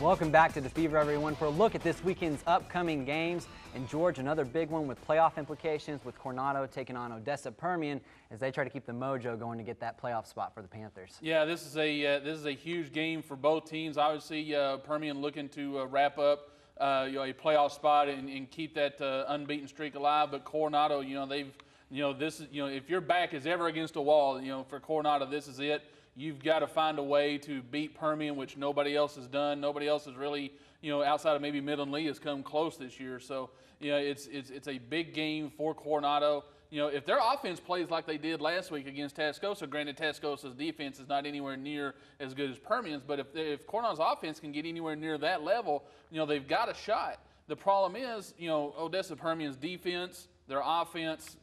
Welcome back to The Fever, everyone, for a look at this weekend's upcoming games. And George, another big one with playoff implications, with Coronado taking on Odessa Permian as they try to keep the mojo going to get that playoff spot for the Panthers. Yeah, this is a huge game for both teams. Obviously, Permian looking to wrap up a playoff spot and keep that unbeaten streak alive. But Coronado, if your back is ever against a wall, for Coronado, this is it. You've got to find a way to beat Permian, which nobody else has done. Nobody else has really, outside of maybe Midland Lee, has come close this year. So, it's a big game for Coronado. If their offense plays like they did last week against Tascosa, granted Tascosa's defense is not anywhere near as good as Permian's, but if Coronado's offense can get anywhere near that level, they've got a shot. The problem is, Odessa Permian's defense, their offense,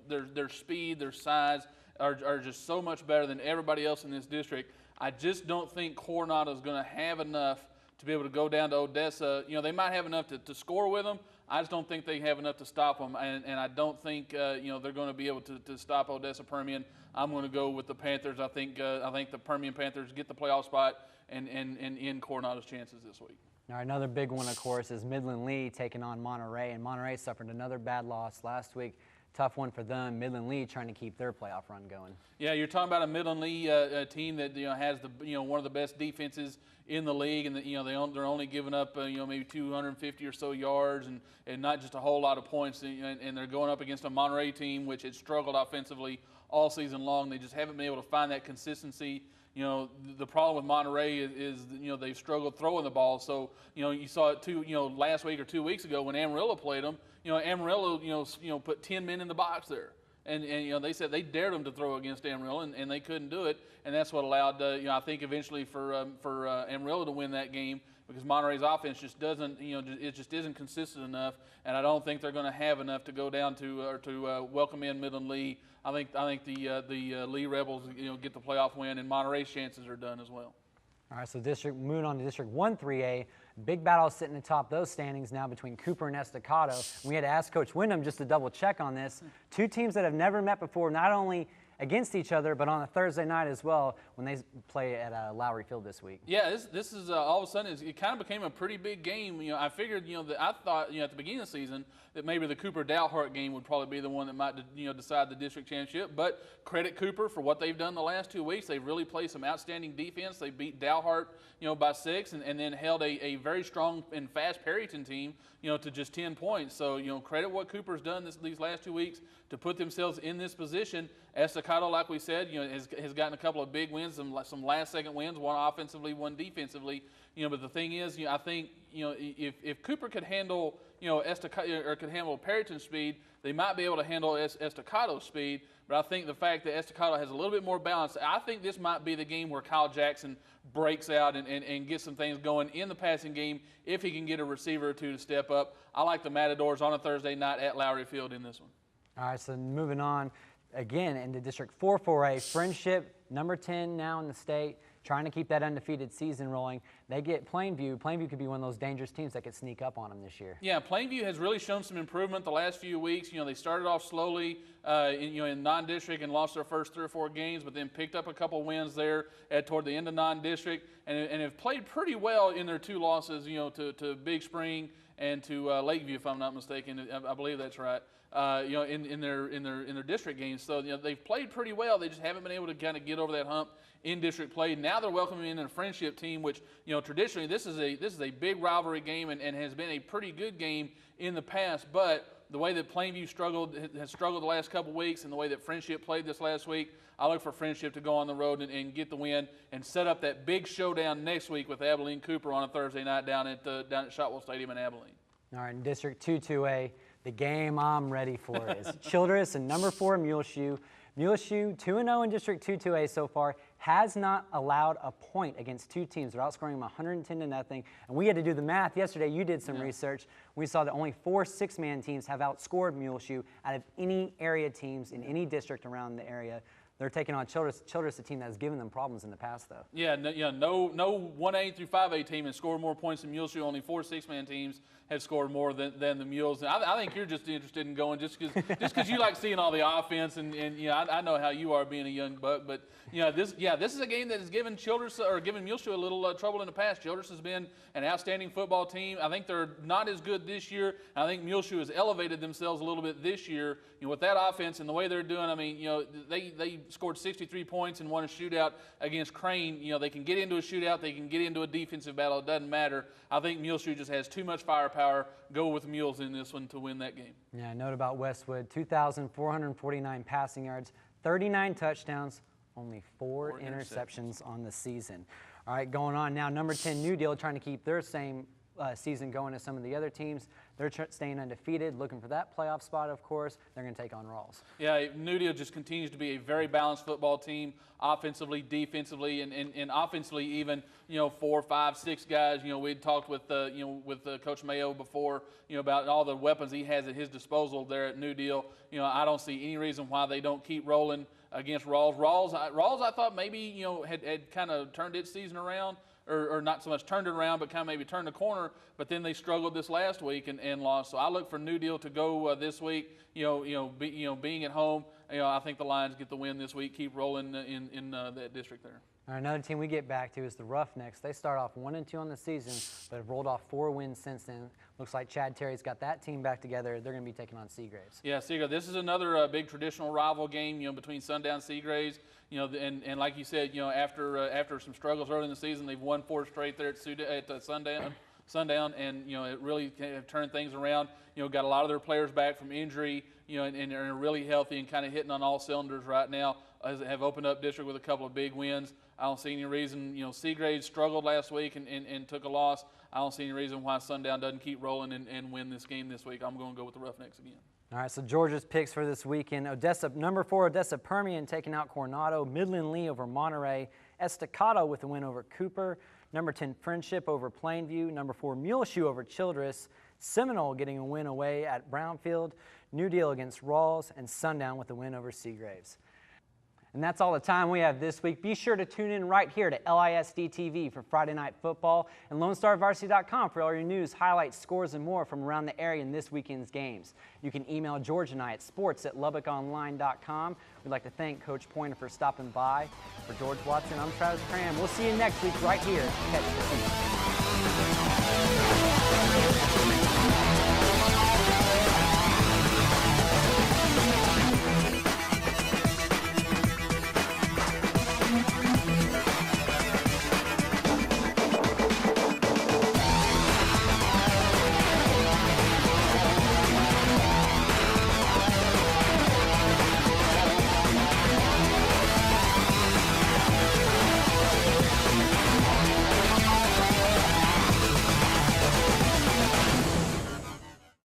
their speed, their size, are just so much better than everybody else in this district. I just don't think Coronado is going to have enough to be able to go down to Odessa. They might have enough to score with them. I just don't think they have enough to stop them, and I don't think they're going to be able to stop Odessa Permian. I'm going to go with the Panthers. I think the Permian Panthers get the playoff spot and end Coronado's chances this week. All right, another big one, of course, is Midland Lee taking on Monterey, and Monterey suffered another bad loss last week. Tough one for them. Midland Lee trying to keep their playoff run going. Yeah, you're talking about a Midland Lee team that has one of the best defenses in the league, and they're only giving up maybe 250 or so yards and not just a whole lot of points. And they're going up against a Monterey team which has struggled offensively all season long. They just haven't been able to find that consistency. The problem with Monterey is they've struggled throwing the ball. So you saw it too. Last week or 2 weeks ago when Amarillo played them. Amarillo put 10 men in the box there, and they said they dared them to throw against Amarillo, and they couldn't do it, and that's what allowed I think eventually for Amarillo to win that game, because Monterey's offense just doesn't it just isn't consistent enough, and I don't think they're going to have enough to go down to welcome in Midland Lee. I think the Lee Rebels get the playoff win, and Monterey's chances are done as well. All right, so moving on to District 1 3A, big battle sitting atop those standings now between Cooper and Estacado. We had to ask Coach Wyndham just to double check on this. Two teams that have never met before, not only against each other, but on a Thursday night as well when they play at Lowry Field this week. Yeah, this is all of a sudden it kind of became a pretty big game. I figured that I thought at the beginning of the season that maybe the Cooper-Dalhart game would probably be the one that might decide the district championship. But credit Cooper for what they've done the last 2 weeks. They've really played some outstanding defense. They beat Dalhart by 6 and then held a very strong and fast Perryton team to just 10 points. So credit what Cooper's done these last 2 weeks to put themselves in this position. Estacado, like we said, has gotten a couple of big wins, some last-second wins, one offensively, one defensively. But the thing is, I think if Cooper could handle Estacado or could handle Perryton's speed, they might be able to handle Estacado's speed. But I think the fact that Estacado has a little bit more balance, I think this might be the game where Kyle Jackson breaks out and gets some things going in the passing game if he can get a receiver or two to step up. I like the Matadors on a Thursday night at Lowry Field in this one. All right, so moving on, again, into District 4 4A, Friendship, number 10 now in the state, trying to keep that undefeated season rolling. They get Plainview. Plainview could be one of those dangerous teams that could sneak up on them this year. Yeah, Plainview has really shown some improvement the last few weeks. They started off slowly in non-district and lost their first 3 or 4 games, but then picked up a couple wins there toward the end of non-district and have played pretty well in their 2 losses, to Big Spring and to Lakeview, if I'm not mistaken. I believe that's right. In their district games. So they've played pretty well. They just haven't been able to kind of get over that hump in district play. Now they're welcoming in a Friendship team, which traditionally this is a big rivalry game and has been a pretty good game in the past. But the way that Plainview has struggled the last couple weeks, and the way that Friendship played this last week, I look for Friendship to go on the road and get the win and set up that big showdown next week with Abilene Cooper on a Thursday night down at Shotwell Stadium in Abilene. All right, in District 2 2A. The game I'm ready for is Childress and number 4 Muleshoe. Muleshoe 2-0 in District 2 2A so far, has not allowed a point against 2 teams. They're outscoring them 110-0. And we had to do the math yesterday. You did some research. We saw that only 4 6-man teams have outscored Muleshoe out of any area teams in any district around the area. they're taking on Childress, a team that has given them problems in the past, though. Yeah, no 1A through 5A team has scored more points than Muleshoe. Only 4 6-man teams have scored more than the Mules. And I think you're just interested in going just because you like seeing all the offense, and I know how you are being a young buck. But this is a game that has given Muleshoe a little trouble in the past. Childress has been an outstanding football team. I think they're not as good this year. I think Muleshoe has elevated themselves a little bit this year. With that offense and the way they're doing, I mean, they scored 63 points and won a shootout against Crane. They can get into a shootout. They can get into a defensive battle. It doesn't matter. I think Muleshoe just has too much firepower. Go with Mules in this one to win that game. Yeah, note about Westwood, 2,449 passing yards, 39 touchdowns, only 4 interceptions on the season. All right, going on now, number 10, New Deal, trying to keep their same season going as some of the other teams. They're staying undefeated, looking for that playoff spot, of course. They're going to take on Rawls. Yeah, New Deal just continues to be a very balanced football team, offensively, defensively, and offensively even, 4, 5, 6 guys. We'd talked with Coach Mayo before, about all the weapons he has at his disposal there at New Deal. I don't see any reason why they don't keep rolling against Rawls. Rawls, I thought maybe, had kind of turned its season around. Or not so much turned it around, but kind of maybe turned the corner. But then they struggled this last week and lost. So I look for New Deal to go this week. Being at home, I think the Lions get the win this week. Keep rolling in that district there. All right, another team we get back to is the Roughnecks. They start off 1-2 on the season, but have rolled off 4 wins since then. Looks like Chad Terry's got that team back together. They're going to be taking on Seagraves. Yeah, Seagraves. This is another big traditional rival game, between Sundown and Seagraves. And like you said, after some struggles early in the season, they've won 4 straight there at Sundown, and it really have turned things around. Got a lot of their players back from injury, and are really healthy and kind of hitting on all cylinders right now. Have opened up district with a couple of big wins. I don't see any reason. Seagraves struggled last week and took a loss. I don't see any reason why Sundown doesn't keep rolling and win this game this week. I'm going to go with the Roughnecks again. All right, so Georgia's picks for this weekend. Number 4, Odessa Permian taking out Coronado. Midland Lee over Monterey. Estacado with a win over Cooper. Number 10, Friendship over Plainview. Number 4, Muleshoe over Childress. Seminole getting a win away at Brownfield. New Deal against Rawls. And Sundown with a win over Seagraves. And that's all the time we have this week. Be sure to tune in right here to LISD TV for Friday Night Football and LoneStarVarsity.com for all your news, highlights, scores, and more from around the area in this weekend's games. You can email George and I at sports@LubbockOnline.com. We'd like to thank Coach Pointer for stopping by. For George Watson, I'm Travis Cram. We'll see you next week right here. Catch the Heat.